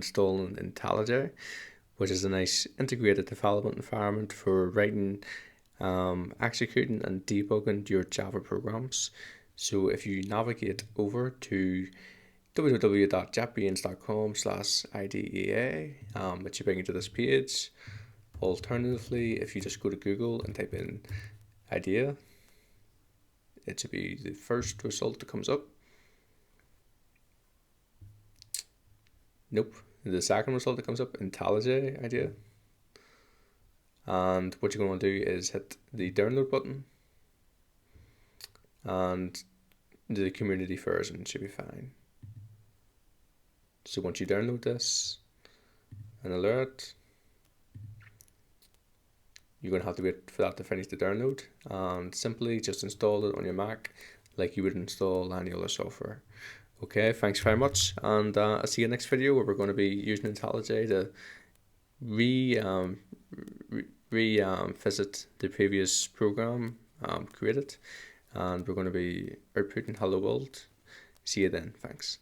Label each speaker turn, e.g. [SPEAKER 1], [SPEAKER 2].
[SPEAKER 1] installing IntelliJ, which is a nice integrated development environment for writing, executing and debugging your Java programs. So if you navigate over to www.jetbrains.com/IDEA, it should bring you to this page. Alternatively, if you just go to Google and type in IDEA, it should be the first result that comes up. Nope, the second result that comes up, IntelliJ IDEA. And what you're going to do is hit the download button, and the community version should be fine. So once you download this and alert, you're going to have to wait for that to finish the download, and simply just install it on your Mac like you would install any other software. Okay, thanks very much, and I'll see you next video where we're going to be using IntelliJ to revisit the previous program created, and we're going to be outputting hello world. See you then, thanks.